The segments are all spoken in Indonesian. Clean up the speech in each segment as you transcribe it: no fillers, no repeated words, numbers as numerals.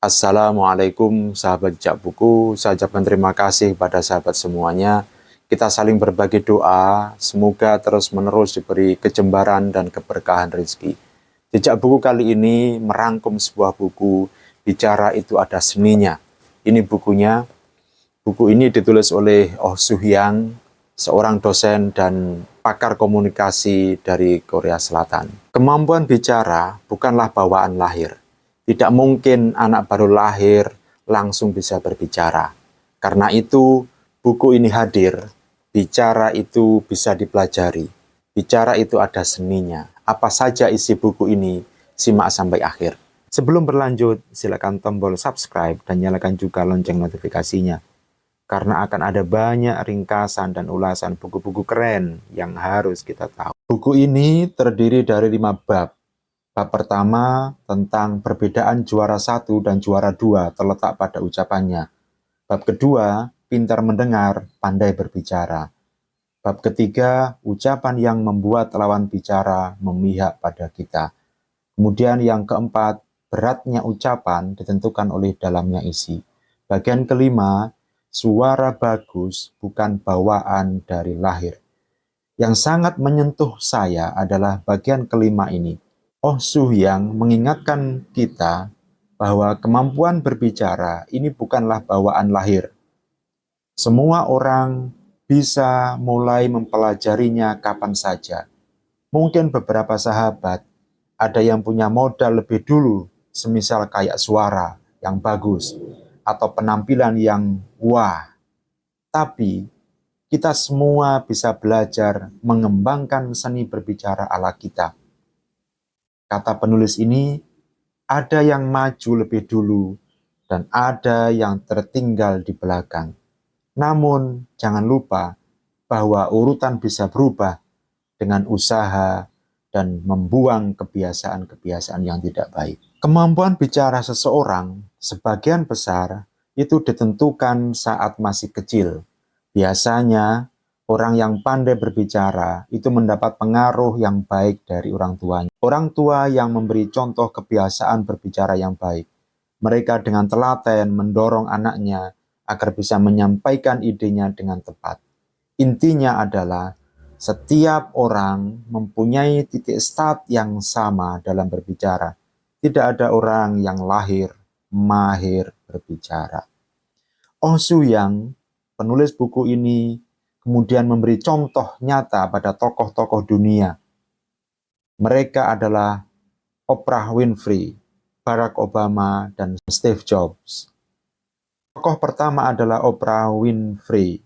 Assalamualaikum sahabat Jejak Buku, saya ucapkan terima kasih kepada sahabat semuanya. Kita saling berbagi doa, semoga terus-menerus diberi kejembaran dan keberkahan rezeki. Jejak Buku kali ini merangkum sebuah buku, Bicara Itu Ada Seninya. Ini bukunya, buku ini ditulis oleh Oh Soo-hyang, seorang dosen dan pakar komunikasi dari Korea Selatan. Kemampuan bicara bukanlah bawaan lahir. Tidak mungkin anak baru lahir langsung bisa berbicara. Karena itu, buku ini hadir. Bicara itu bisa dipelajari. Bicara itu ada seninya. Apa saja isi buku ini? Simak sampai akhir. Sebelum berlanjut, silakan tombol subscribe dan nyalakan juga lonceng notifikasinya. Karena akan ada banyak ringkasan dan ulasan buku-buku keren yang harus kita tahu. Buku ini terdiri dari 5 bab. Bab pertama tentang perbedaan juara 1 dan juara 2 terletak pada ucapannya. Bab kedua, pintar mendengar, pandai berbicara. Bab ketiga, ucapan yang membuat lawan bicara memihak pada kita. Kemudian yang keempat, beratnya ucapan ditentukan oleh dalamnya isi. Bagian kelima, suara bagus bukan bawaan dari lahir. Yang sangat menyentuh saya adalah bagian kelima ini. Oh Soo-hyang mengingatkan kita bahwa kemampuan berbicara ini bukanlah bawaan lahir. Semua orang bisa mulai mempelajarinya kapan saja. Mungkin beberapa sahabat ada yang punya modal lebih dulu, semisal kayak suara yang bagus atau penampilan yang wah. Tapi kita semua bisa belajar mengembangkan seni berbicara ala kita. Kata penulis ini, ada yang maju lebih dulu dan ada yang tertinggal di belakang. Namun, jangan lupa bahwa urutan bisa berubah dengan usaha dan membuang kebiasaan-kebiasaan yang tidak baik. Kemampuan bicara seseorang sebagian besar itu ditentukan saat masih kecil. Biasanya, orang yang pandai berbicara itu mendapat pengaruh yang baik dari orang tuanya. Orang tua yang memberi contoh kebiasaan berbicara yang baik. Mereka dengan telaten mendorong anaknya agar bisa menyampaikan idenya dengan tepat. Intinya adalah setiap orang mempunyai titik start yang sama dalam berbicara. Tidak ada orang yang lahir mahir berbicara. Oh Soo-hyang, penulis buku ini, kemudian memberi contoh nyata pada tokoh-tokoh dunia. Mereka adalah Oprah Winfrey, Barack Obama, dan Steve Jobs. Tokoh pertama adalah Oprah Winfrey.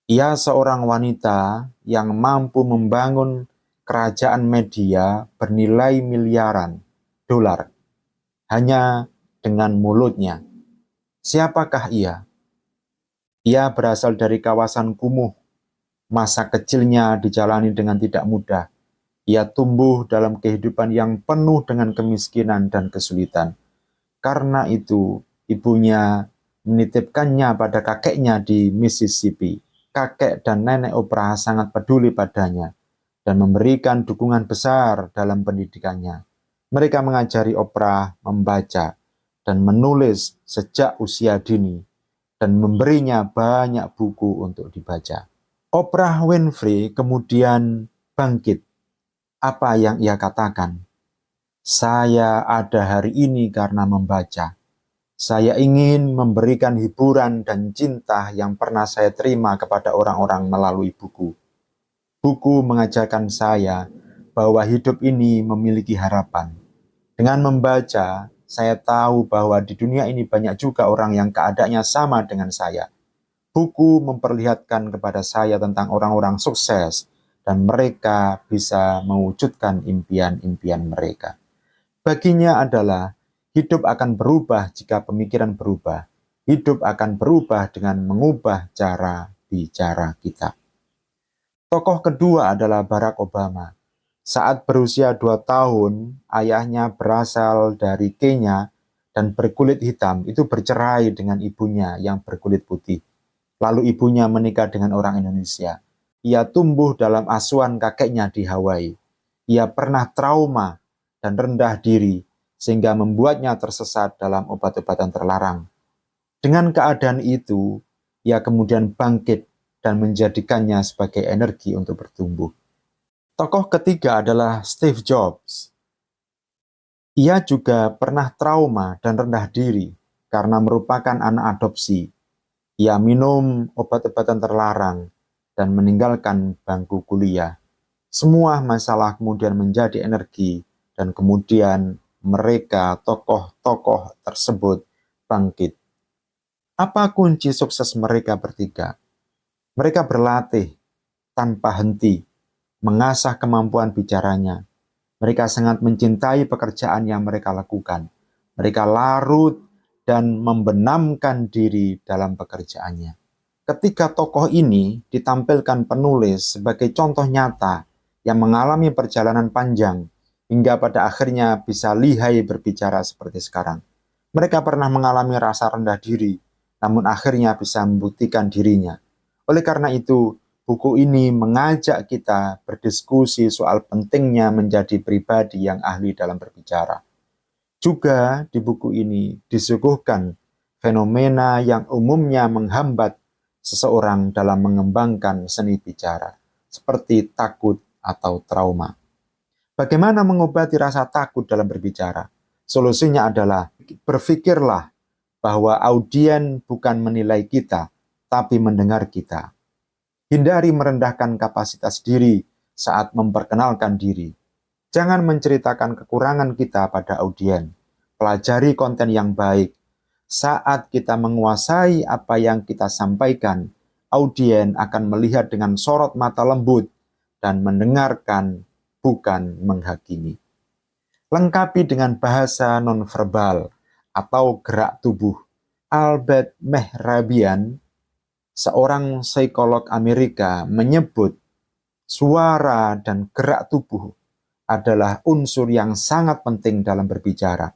Ia seorang wanita yang mampu membangun kerajaan media bernilai miliaran dolar hanya dengan mulutnya. Siapakah ia? Ia berasal dari kawasan kumuh. Masa kecilnya dijalani dengan tidak mudah. Ia tumbuh dalam kehidupan yang penuh dengan kemiskinan dan kesulitan. Karena itu, ibunya menitipkannya pada kakeknya di Mississippi. Kakek dan nenek Oprah sangat peduli padanya dan memberikan dukungan besar dalam pendidikannya. Mereka mengajari Oprah membaca dan menulis sejak usia dini dan memberinya banyak buku untuk dibaca. Oprah Winfrey kemudian bangkit. Apa yang ia katakan? Saya ada hari ini karena membaca. Saya ingin memberikan hiburan dan cinta yang pernah saya terima kepada orang-orang melalui buku. Buku mengajarkan saya bahwa hidup ini memiliki harapan. Dengan membaca, saya tahu bahwa di dunia ini banyak juga orang yang keadaannya sama dengan saya. Buku memperlihatkan kepada saya tentang orang-orang sukses dan mereka bisa mewujudkan impian-impian mereka. Baginya adalah hidup akan berubah jika pemikiran berubah. Hidup akan berubah dengan mengubah cara bicara kita. Tokoh kedua adalah Barack Obama. Saat berusia 2 tahun, ayahnya berasal dari Kenya dan berkulit hitam, itu bercerai dengan ibunya yang berkulit putih. Lalu ibunya menikah dengan orang Indonesia. Ia tumbuh dalam asuhan kakeknya di Hawaii. Ia pernah trauma dan rendah diri sehingga membuatnya tersesat dalam obat-obatan terlarang. Dengan keadaan itu, ia kemudian bangkit dan menjadikannya sebagai energi untuk bertumbuh. Tokoh ketiga adalah Steve Jobs. Ia juga pernah trauma dan rendah diri karena merupakan anak adopsi. Ia minum obat-obatan terlarang dan meninggalkan bangku kuliah. Semua masalah kemudian menjadi energi dan kemudian mereka, tokoh-tokoh tersebut, bangkit. Apa kunci sukses mereka bertiga? Mereka berlatih tanpa henti, mengasah kemampuan bicaranya. Mereka sangat mencintai pekerjaan yang mereka lakukan. Mereka larut dan membenamkan diri dalam pekerjaannya. Ketika tokoh ini ditampilkan penulis sebagai contoh nyata yang mengalami perjalanan panjang hingga pada akhirnya bisa lihai berbicara seperti sekarang. Mereka pernah mengalami rasa rendah diri, namun akhirnya bisa membuktikan dirinya. Oleh karena itu, buku ini mengajak kita berdiskusi soal pentingnya menjadi pribadi yang ahli dalam berbicara. Juga di buku ini disuguhkan fenomena yang umumnya menghambat seseorang dalam mengembangkan seni bicara, seperti takut atau trauma. Bagaimana mengobati rasa takut dalam berbicara? Solusinya adalah berpikirlah bahwa audien bukan menilai kita, tapi mendengar kita. Hindari merendahkan kapasitas diri saat memperkenalkan diri. Jangan menceritakan kekurangan kita pada audien. Pelajari konten yang baik. Saat kita menguasai apa yang kita sampaikan, audien akan melihat dengan sorot mata lembut dan mendengarkan, bukan menghakimi. Lengkapi dengan bahasa nonverbal atau gerak tubuh. Albert Mehrabian, seorang psikolog Amerika, menyebut suara dan gerak tubuh adalah unsur yang sangat penting dalam berbicara.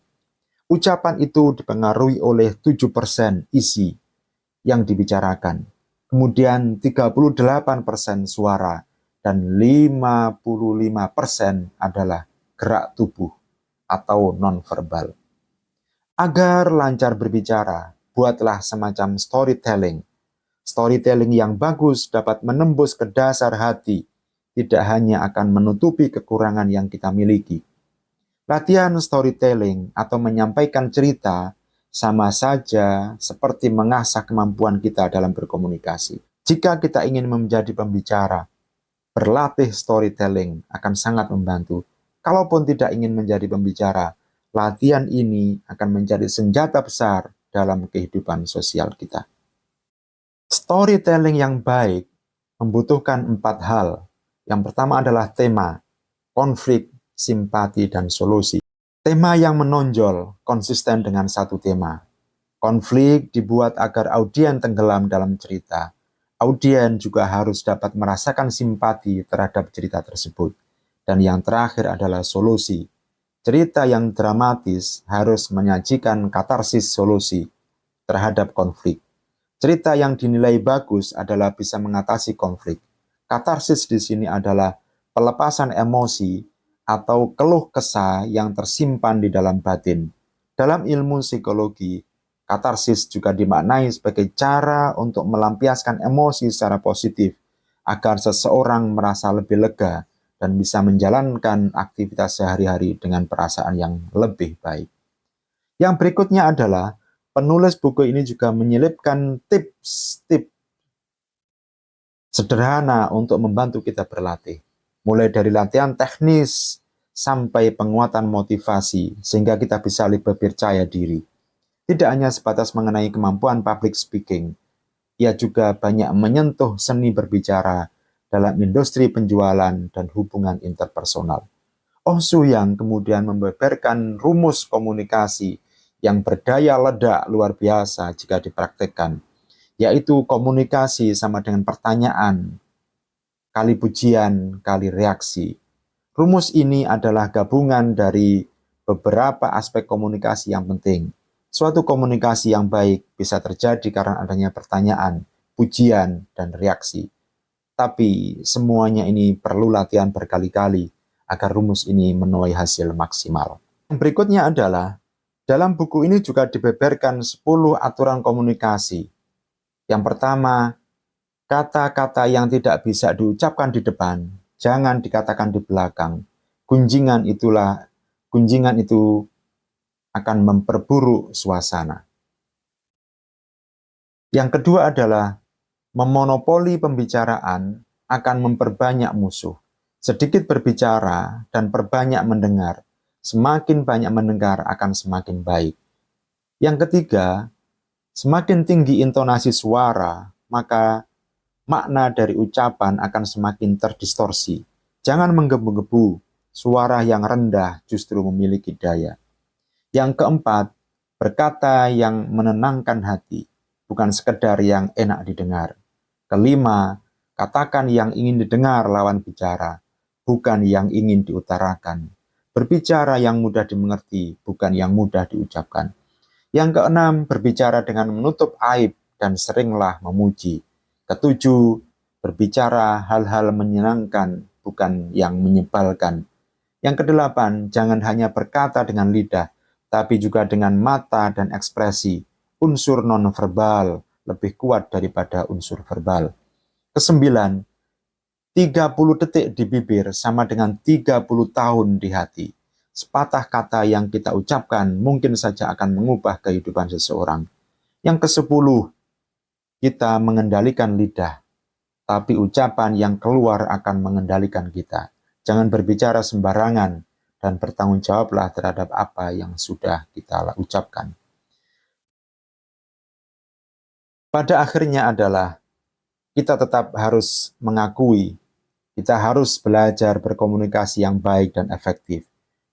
Ucapan itu dipengaruhi oleh 7% isi yang dibicarakan, kemudian 38% suara, dan 55% adalah gerak tubuh atau nonverbal. Agar lancar berbicara, buatlah semacam storytelling. Storytelling yang bagus dapat menembus ke dasar hati, tidak hanya akan menutupi kekurangan yang kita miliki. Latihan storytelling atau menyampaikan cerita sama saja seperti mengasah kemampuan kita dalam berkomunikasi. Jika kita ingin menjadi pembicara, berlatih storytelling akan sangat membantu. Kalaupun tidak ingin menjadi pembicara, latihan ini akan menjadi senjata besar dalam kehidupan sosial kita. Storytelling yang baik membutuhkan 4 hal. Yang pertama adalah tema, konflik, simpati, dan solusi. Tema yang menonjol konsisten dengan satu tema. Konflik dibuat agar audien tenggelam dalam cerita. Audien juga harus dapat merasakan simpati terhadap cerita tersebut. Dan yang terakhir adalah solusi. Cerita yang dramatis harus menyajikan katarsis solusi terhadap konflik. Cerita yang dinilai bagus adalah bisa mengatasi konflik. Katarsis di sini adalah pelepasan emosi atau keluh kesah yang tersimpan di dalam batin. Dalam ilmu psikologi, katarsis juga dimaknai sebagai cara untuk melampiaskan emosi secara positif agar seseorang merasa lebih lega dan bisa menjalankan aktivitas sehari-hari dengan perasaan yang lebih baik. Yang berikutnya adalah penulis buku ini juga menyelipkan tips-tips sederhana untuk membantu kita berlatih. Mulai dari latihan teknis sampai penguatan motivasi sehingga kita bisa lebih percaya diri. Tidak hanya sebatas mengenai kemampuan public speaking, ia juga banyak menyentuh seni berbicara dalam industri penjualan dan hubungan interpersonal. Oh Su Yang kemudian membeberkan rumus komunikasi yang berdaya ledak luar biasa jika dipraktekkan, yaitu komunikasi sama dengan pertanyaan, kali pujian, kali reaksi. Rumus ini adalah gabungan dari beberapa aspek komunikasi yang penting. Suatu komunikasi yang baik bisa terjadi karena adanya pertanyaan, pujian, dan reaksi. Tapi semuanya ini perlu latihan berkali-kali agar rumus ini menuai hasil maksimal. Berikutnya adalah, dalam buku ini juga dibeberkan 10 aturan komunikasi. Yang pertama, kata-kata yang tidak bisa diucapkan di depan, jangan dikatakan di belakang. Gunjingan itu akan memperburuk suasana. Yang kedua adalah, memonopoli pembicaraan akan memperbanyak musuh. Sedikit berbicara dan perbanyak mendengar. Semakin banyak mendengar akan semakin baik. Yang ketiga, semakin tinggi intonasi suara, maka makna dari ucapan akan semakin terdistorsi. Jangan menggebu-gebu, suara yang rendah justru memiliki daya. Yang keempat, berkata yang menenangkan hati, bukan sekedar yang enak didengar. Kelima, katakan yang ingin didengar lawan bicara, bukan yang ingin diutarakan. Berbicara yang mudah dimengerti, bukan yang mudah diucapkan. Yang keenam, berbicara dengan menutup aib dan seringlah memuji. Ketujuh, berbicara hal-hal menyenangkan, bukan yang menyebalkan. Yang kedelapan, jangan hanya berkata dengan lidah, tapi juga dengan mata dan ekspresi. Unsur nonverbal lebih kuat daripada unsur verbal. Kesembilan, 30 detik di bibir sama dengan 30 tahun di hati. Sepatah kata yang kita ucapkan mungkin saja akan mengubah kehidupan seseorang. Yang ke-10, kita mengendalikan lidah, tapi ucapan yang keluar akan mengendalikan kita. Jangan berbicara sembarangan dan bertanggung jawablah terhadap apa yang sudah kita ucapkan. Pada akhirnya adalah, kita tetap harus mengakui, kita harus belajar berkomunikasi yang baik dan efektif.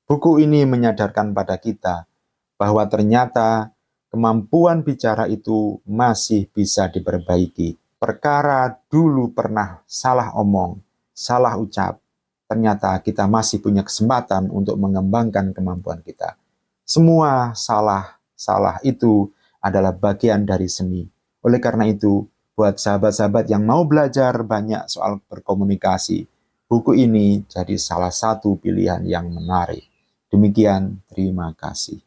Buku ini menyadarkan pada kita bahwa ternyata kemampuan bicara itu masih bisa diperbaiki. Perkara dulu pernah salah omong, salah ucap, ternyata kita masih punya kesempatan untuk mengembangkan kemampuan kita. Semua salah itu adalah bagian dari seni. Oleh karena itu, buat sahabat-sahabat yang mau belajar banyak soal berkomunikasi, buku ini jadi salah satu pilihan yang menarik. Demikian, terima kasih.